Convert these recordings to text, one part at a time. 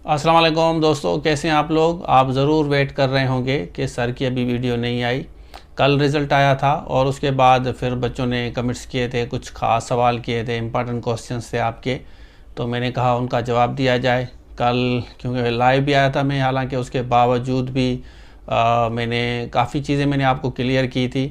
अस्सलाम वालेकुम दोस्तों, कैसे हैं आप लोग। आप ज़रूर वेट कर रहे होंगे कि सर की अभी वीडियो नहीं आई। कल रिज़ल्ट आया था और उसके बाद फिर बच्चों ने कमेंट्स किए थे, कुछ ख़ास सवाल किए थे, इंपॉर्टेंट क्वेश्चंस थे आपके, तो मैंने कहा उनका जवाब दिया जाए। कल क्योंकि लाइव भी आया था मैं, हालांकि उसके बावजूद भी मैंने काफ़ी चीज़ें मैंने आपको क्लियर की थी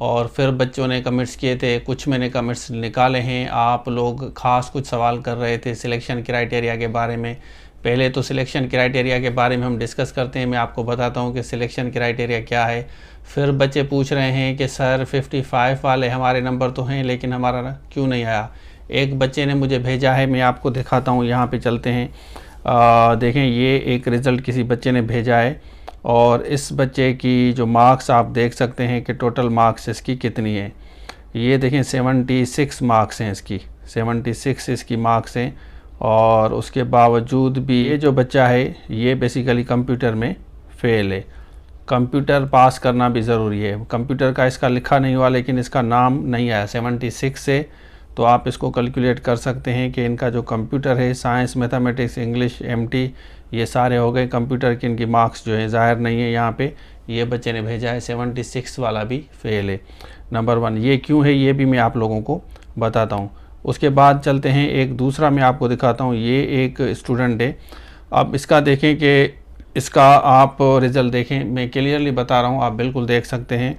और फिर बच्चों ने कमेंट्स किए थे, कुछ मैंने कमेंट्स निकाले हैं। आप लोग ख़ास कुछ सवाल कर रहे थे सिलेक्शन क्राइटेरिया के बारे में। पहले तो सिलेक्शन क्राइटेरिया के बारे में हम डिस्कस करते हैं, मैं आपको बताता हूँ कि सिलेक्शन क्राइटेरिया क्या है। फिर बच्चे पूछ रहे हैं कि सर 55 वाले हमारे नंबर तो हैं लेकिन हमारा क्यों नहीं आया। एक बच्चे ने मुझे भेजा है, मैं आपको दिखाता हूँ, यहाँ पे चलते हैं। देखें, ये एक रिज़ल्ट किसी बच्चे ने भेजा है और इस बच्चे की जो मार्क्स आप देख सकते हैं कि टोटल मार्क्स इसकी कितनी है। ये देखें 76 मार्क्स हैं इसकी, 76 इसकी मार्क्स हैं। और उसके बावजूद भी ये जो बच्चा है ये बेसिकली कंप्यूटर में फ़ेल है। कंप्यूटर पास करना भी ज़रूरी है। कंप्यूटर का इसका लिखा नहीं हुआ लेकिन इसका नाम नहीं आया 76 से, तो आप इसको कैलकुलेट कर सकते हैं कि इनका जो कंप्यूटर है, साइंस, मैथमेटिक्स, इंग्लिश, एमटी, ये सारे हो गए। कंप्यूटर की इनकी मार्क्स जो है ज़ाहिर नहीं है यहाँ पे। ये बच्चे ने भेजा है 76 वाला भी फ़ेल है। नंबर 1 ये क्यों है ये भी मैं आप लोगों को बताता हूँ। उसके बाद चलते हैं, एक दूसरा मैं आपको दिखाता हूँ। ये एक स्टूडेंट है, अब इसका देखें कि इसका आप रिज़ल्ट देखें, मैं क्लियरली बता रहा हूँ, आप बिल्कुल देख सकते हैं।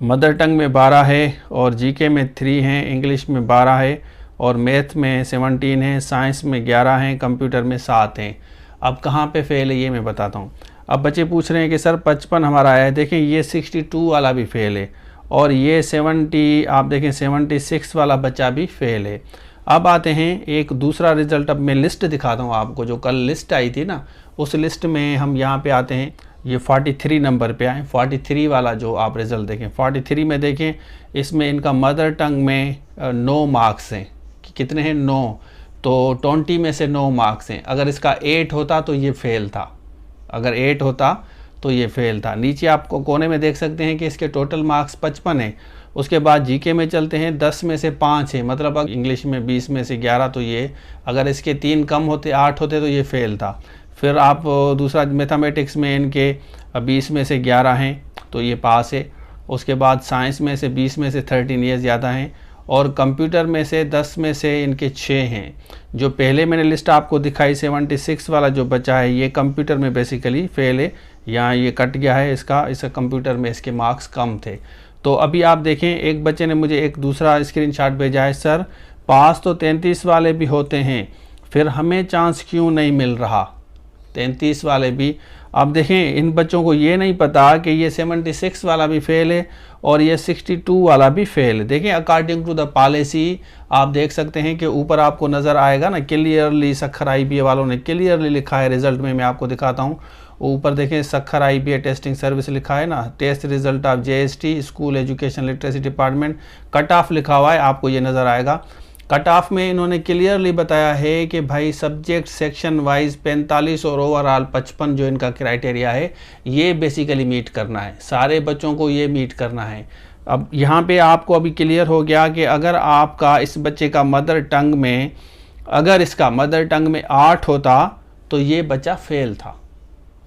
मदर टंग में 12 है और जीके में 3 हैं, इंग्लिश में 12 है और मैथ में 17 है, साइंस में 11 हैं, कंप्यूटर में 7 हैं। अब कहाँ पे फेल है ये मैं बताता हूँ। अब बच्चे पूछ रहे हैं कि सर 55 हमारा आया है, देखें ये 62 वाला भी फेल है और ये 70, आप देखें 76 वाला बच्चा भी फेल है। अब आते हैं एक दूसरा रिज़ल्ट, अब मैं लिस्ट दिखाता हूँ आपको, जो कल लिस्ट आई थी ना, उस लिस्ट में हम यहाँ पे आते हैं। ये 43 नंबर पे आए, 43 वाला जो आप रिज़ल्ट देखें, 43 में देखें, इसमें इनका मदर टंग में 9 मार्क्स हैं। कितने हैं? 9। तो 20 में से 9 मार्क्स हैं। अगर इसका 8 होता तो ये फेल था, अगर 8 होता तो ये फेल था। नीचे आपको कोने में देख सकते हैं कि इसके टोटल मार्क्स 55 हैं। उसके बाद जीके में चलते हैं, 10 में से 5 है, मतलब अगर इंग्लिश में 20 में से 11, तो ये अगर इसके 3 कम होते, 8 होते तो ये फेल था। फिर आप दूसरा मैथमेटिक्स में इनके 20 में से 11 हैं तो ये पास है। उसके बाद साइंस में से 20 में से 13 ये ज़्यादा हैं और कंप्यूटर में से 10 में से इनके 6 हैं। जो पहले मैंने लिस्ट आपको दिखाई 76 वाला जो बचा है, ये कंप्यूटर में बेसिकली फेल है, यहाँ ये कट गया है इसका कंप्यूटर में इसके मार्क्स कम थे। तो अभी आप देखें, एक बच्चे ने मुझे एक दूसरा स्क्रीनशॉट भेजा है, सर पास तो 33 वाले भी होते हैं, फिर हमें चांस क्यों नहीं मिल रहा। 33 वाले भी, आप देखें इन बच्चों को ये नहीं पता कि ये 76 वाला भी फेल है और ये 62 वाला भी फेल है। देखें अकॉर्डिंग टू द पॉलिसी, आप देख सकते हैं कि ऊपर आपको नज़र आएगा ना, क्लियरली सखर IBA वालों ने क्लियरली लिखा है रिज़ल्ट में, मैं आपको दिखाता हूँ। ऊपर देखें सखर IBA टेस्टिंग सर्विस लिखा है ना, test result of JST school education literacy department, cut off लिखा हुआ है, आपको ये नज़र आएगा। कट ऑफ में इन्होंने क्लियरली बताया है कि भाई सब्जेक्ट सेक्शन वाइज 45 और ओवरऑल 55 जो इनका क्राइटेरिया है, ये बेसिकली मीट करना है, सारे बच्चों को ये मीट करना है। अब यहाँ पे आपको अभी क्लियर हो गया कि अगर आपका इस बच्चे का मदर टंग में, अगर इसका मदर टंग में 8 होता तो ये बच्चा फेल था।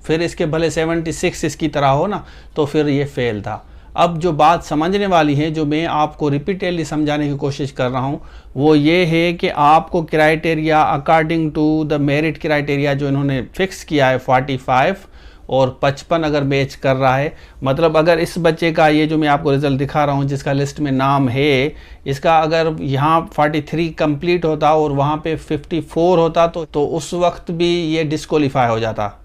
फिर इसके भले 76 इसकी तरह हो ना, तो फिर ये फेल था। अब जो बात समझने वाली है, जो मैं आपको रिपीटेडली समझाने की कोशिश कर रहा हूँ, वो ये है कि आपको criteria according to the merit criteria जो इन्होंने फिक्स किया है 45 और 55 अगर मैच कर रहा है, मतलब अगर इस बच्चे का ये जो मैं आपको रिज़ल्ट दिखा रहा हूँ जिसका लिस्ट में नाम है, इसका अगर यहाँ 43 कंप्लीट होता और वहाँ पे 54 होता तो उस वक्त भी ये डिस्क्वालीफाई हो जाता,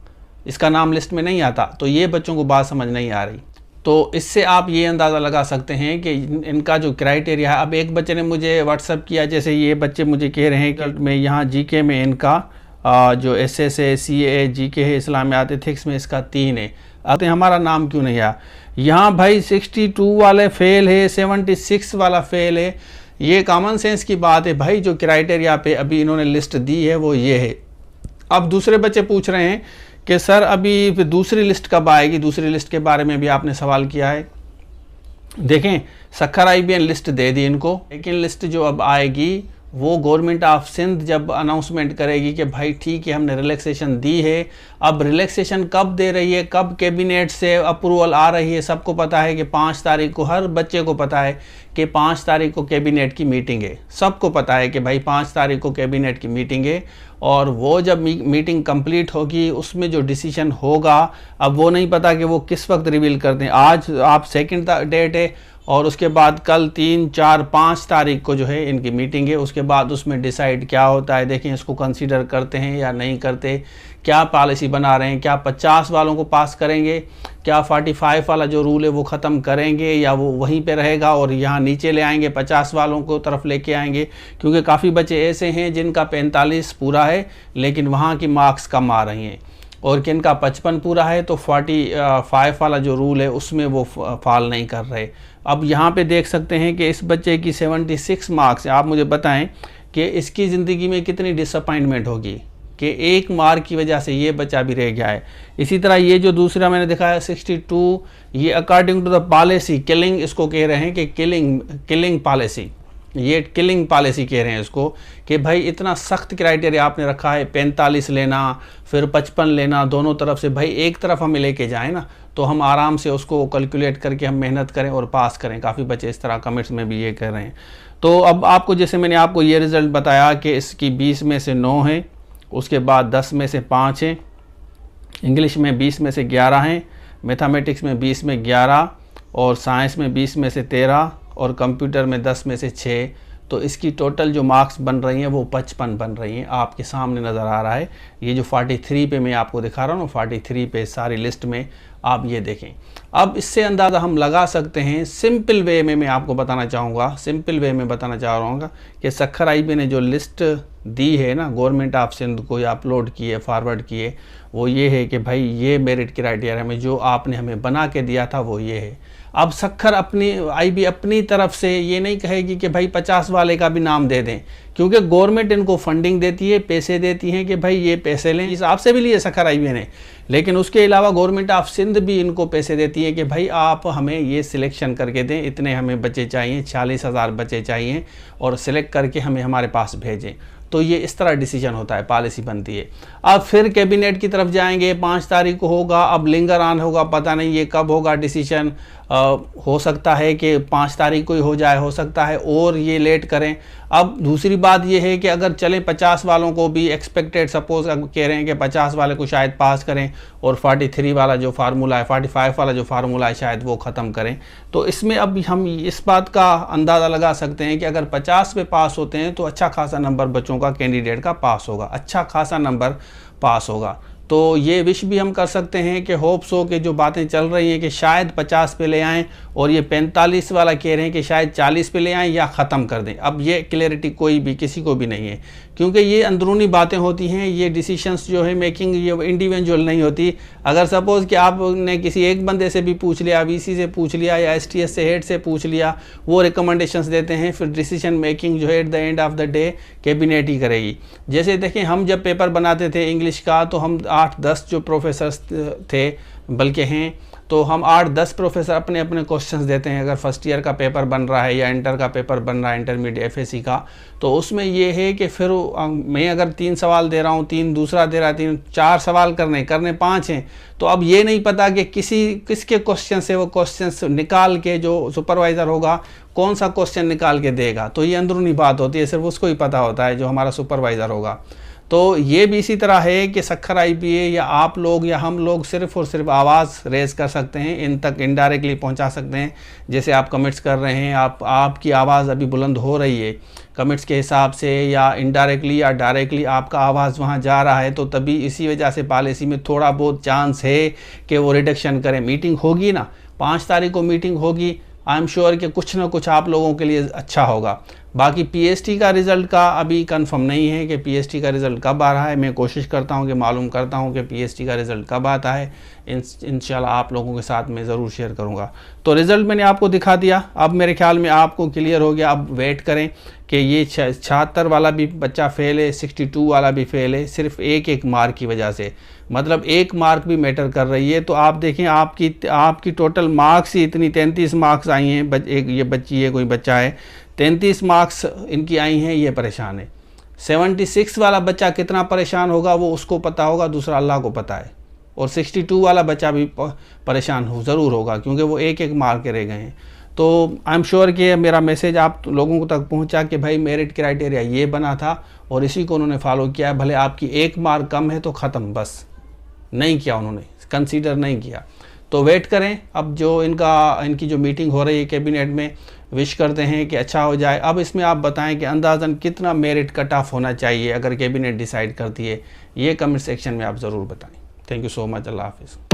इसका नाम लिस्ट में नहीं आता। तो ये बच्चों को बात समझ नहीं आ रही। तो इससे आप ये अंदाज़ा लगा सकते हैं कि इनका जो क्राइटेरिया है। अब एक बच्चे ने मुझे व्हाट्सअप किया, जैसे ये बच्चे मुझे कह रहे हैं कि मैं यहाँ जीके में इनका जो SS है, CA GK है, इस्लामियात एथिक्स में इसका 3 है, अब हमारा नाम क्यों नहीं आया। यहाँ भाई 62 वाले फेल है, 76 वाला फेल है। ये कॉमन सेंस की बात है भाई, जो क्राइटेरिया पे अभी इन्होंने लिस्ट दी है वो ये है। अब दूसरे बच्चे पूछ रहे हैं कि सर अभी दूसरी लिस्ट कब आएगी, दूसरी लिस्ट के बारे में भी आपने सवाल किया है। देखें सखर IBA लिस्ट दे दी इनको, लेकिन लिस्ट जो अब आएगी वो गवर्नमेंट ऑफ सिंध जब अनाउंसमेंट करेगी कि भाई ठीक है हमने रिलैक्सेशन दी है, अब रिलैक्सेशन कब दे रही है, कब कैबिनेट से अप्रूवल आ रही है, सबको पता है कि 5 तारीख को, हर बच्चे को पता है कि 5 तारीख को कैबिनेट की मीटिंग है। सबको पता है कि भाई 5 तारीख को कैबिनेट की मीटिंग है, और वो जब मीटिंग कंप्लीट होगी उसमें जो डिसीजन होगा, अब वो नहीं पता कि वो किस वक्त रिवील करते हैं। आज आप 2nd डेट है और उसके बाद कल 3, 4, 5 तारीख को जो है इनकी मीटिंग है। उसके बाद उसमें डिसाइड क्या होता है, देखें इसको कंसीडर करते हैं या नहीं करते, क्या पॉलिसी बना रहे हैं, क्या 50 वालों को पास करेंगे, क्या 45 वाला जो रूल है वो ख़त्म करेंगे, या वो वहीं पे रहेगा और यहाँ नीचे ले आएंगे, 50 वालों को तरफ लेके आएंगे। क्योंकि काफ़ी बच्चे ऐसे हैं जिनका 45 पूरा है लेकिन वहाँ की मार्क्स कम आ रही हैं, और किनका 55 पूरा है तो 45 वाला जो रूल है उसमें वो फॉल नहीं कर रहे। अब यहाँ पे देख सकते हैं कि इस बच्चे की 76 मार्क्स, आप मुझे बताएं कि इसकी ज़िंदगी में कितनी डिसअपॉइंटमेंट होगी कि 1 मार्क की वजह से ये बच्चा भी रह गया है। इसी तरह ये जो दूसरा मैंने दिखाया 62, ये according to the policy killing, इसको कह रहे हैं कि किलिंग पॉलिसी, ये किलिंग पॉलिसी कह रहे हैं इसको, कि भाई इतना सख्त क्राइटेरिया आपने रखा है, 45 लेना फिर 55 लेना, दोनों तरफ से। भाई एक तरफ हम लेके जाएं ना तो हम आराम से उसको कैलकुलेट करके हम मेहनत करें और पास करें। काफ़ी बच्चे इस तरह कमेंट्स में भी ये कह रहे हैं। तो अब आपको, जैसे मैंने आपको ये रिज़ल्ट बताया कि इसकी 20 में से 9 है, उसके बाद 10 में से 5 है, इंग्लिश में 20 में से 11 हैं, मैथमेटिक्स में 20 में 11, और साइंस में 20 में से 13, और कंप्यूटर में 10 में से 6। तो इसकी टोटल जो मार्क्स बन रही हैं वो 55 बन रही हैं, आपके सामने नज़र आ रहा है। ये जो 43 पे मैं आपको दिखा रहा हूँ, 43 पे सारी लिस्ट में आप ये देखें। अब इससे अंदाज़ा हम लगा सकते हैं, सिंपल वे में मैं आपको बताना चाहूँगा, सिंपल वे में बताना चाह रहा हूँ कि सक्खर आईबी ने जो लिस्ट दी है ना गवर्नमेंट ऑफ सिंध को, या अपलोड की है, फॉरवर्ड की है, वो ये है कि भाई ये मेरिट क्राइटेरिया में जो आपने हमें बना के दिया था वो ये है। अब सक्खर आईबी अपनी तरफ से ये नहीं कहेगी कि भाई 50 वाले का भी नाम दे दें, क्योंकि गवर्नमेंट इनको फंडिंग देती है, पैसे देती हैं कि भाई ये पैसे लें। इस आपसे भी लिए सक्खर आईबी ने, लेकिन उसके अलावा गवर्नमेंट ऑफ सिंध भी इनको पैसे देती है कि भाई आप हमें ये सिलेक्शन करके दें, इतने हमें बच्चे चाहिए, 40,000 बच्चे चाहिए, और सिलेक्ट करके हमें हमारे पास भेजें। तो ये इस तरह डिसीजन होता है, पॉलिसी बनती है। अब फिर कैबिनेट की तरफ जाएंगे, 5 तारीख को होगा, अब लिंगर ऑन होगा, पता नहीं ये कब होगा डिसीजन। हो सकता है कि 5 तारीख को ही हो जाए, हो सकता है और ये लेट करें। अब दूसरी बात ये है कि अगर चलें 50 वालों को भी एक्सपेक्टेड, सपोज कह रहे हैं कि 50 वाले को शायद पास करें और 43 वाला जो फार्मूला है, 45 वाला जो फार्मूला है शायद वो ख़त्म करें। तो इसमें अब हम इस बात का अंदाज़ा लगा सकते हैं कि अगर 50 पे पास होते हैं तो अच्छा खासा नंबर बच्चों का, कैंडिडेट का पास होगा, अच्छा खासा नंबर पास होगा। तो ये विश भी हम कर सकते हैं कि होप्स हो कि जो बातें चल रही हैं कि शायद 50 पे ले आएँ, और ये 45 वाला कह रहे हैं कि शायद 40 पे ले आएँ या ख़त्म कर दें। अब ये क्लैरिटी कोई भी किसी को भी नहीं है, क्योंकि ये अंदरूनी बातें होती हैं, ये डिसीशंस जो है मेकिंग ये इंडिविजुअल नहीं होती। अगर सपोज़ कि आपने किसी एक बंदे से भी पूछ लिया, वीसी से पूछ लिया या एसटीएस से हेड से पूछ लिया, वो रिकमेंडेशंस देते हैं, फिर डिसीजन मेकिंग जो है at the end of the day cabinet ही करेगी। जैसे देखें, हम जब पेपर बनाते थे इंग्लिश का तो हम 8-10 जो प्रोफेसर्स थे, बल्कि हैं, तो हम 8-10 प्रोफेसर अपने अपने क्वेश्चंस देते हैं। अगर फर्स्ट ईयर का पेपर बन रहा है या इंटर का पेपर बन रहा है, इंटरमीडिएट एफएससी का, तो उसमें ये है कि फिर मैं अगर 3 सवाल दे रहा हूँ, 3 दूसरा दे रहा है, 3-4 सवाल करने 5 हैं, तो अब ये नहीं पता कि किसके क्वेश्चन से वो क्वेश्चंस निकाल के जो सुपरवाइज़र होगा कौन सा क्वेश्चन निकाल के देगा। तो ये अंदरूनी बात होती है, सिर्फ उसको ही पता होता है जो हमारा सुपरवाइज़र होगा। तो ये भी इसी तरह है कि सक्खर आईबीए या आप लोग या हम लोग सिर्फ़ और सिर्फ आवाज़ रेज कर सकते हैं, इन तक इनडायरेक्टली पहुंचा सकते हैं। जैसे आप कमेंट्स कर रहे हैं, आपकी आवाज़ अभी बुलंद हो रही है कमेंट्स के हिसाब से, या इनडायरेक्टली या डायरेक्टली आपका आवाज़ वहां जा रहा है, तो तभी इसी वजह से पॉलिसी में थोड़ा बहुत चांस है कि वो रिडक्शन करें। मीटिंग होगी ना, 5 तारीख को मीटिंग होगी, आई एम श्योर कि कुछ ना कुछ आप लोगों के लिए अच्छा होगा। बाकी पीएसटी का रिज़ल्ट का अभी कंफर्म नहीं है कि पीएसटी का रिज़ल्ट कब आ रहा है। मैं कोशिश करता हूं कि मालूम करता हूं कि पीएसटी का रिज़ल्ट कब आता है। इंशाल्लाह आप लोगों के साथ मैं ज़रूर शेयर करूंगा। तो रिज़ल्ट मैंने आपको दिखा दिया, अब मेरे ख्याल में आपको क्लियर हो गया। अब वेट करें कि ये 76 वाला भी बच्चा फेल है, 62 वाला भी फेल है, सिर्फ एक मार्क की वजह से, मतलब 1 मार्क भी मैटर कर रही है। तो आप देखें आपकी टोटल मार्क्स ही इतनी 33 मार्क्स आई हैं। ये बच्ची है, कोई बच्चा है 33 मार्क्स इनकी आई हैं, ये परेशान है। 76 वाला बच्चा कितना परेशान होगा वो उसको पता होगा, दूसरा अल्लाह को पता है। और 62 वाला बच्चा भी परेशान ज़रूर होगा, क्योंकि वो एक एक मार के रह गए हैं। तो आई एम श्योर कि मेरा मैसेज आप लोगों तक पहुंचा कि भाई मेरिट क्राइटेरिया ये बना था और इसी को उन्होंने फॉलो किया है। भले आपकी एक मार्क कम है तो ख़त्म, बस नहीं किया उन्होंने, कंसीडर नहीं किया। तो वेट करें, अब जो इनकी जो मीटिंग हो रही है कैबिनेट में, विश करते हैं कि अच्छा हो जाए। अब इसमें आप बताएं कि अंदाज़न कितना मेरिट कट ऑफ होना चाहिए अगर कैबिनेट डिसाइड करती है, ये कमेंट सेक्शन में आप ज़रूर बताएं। Thank you so much. अल्लाह हाफिज़।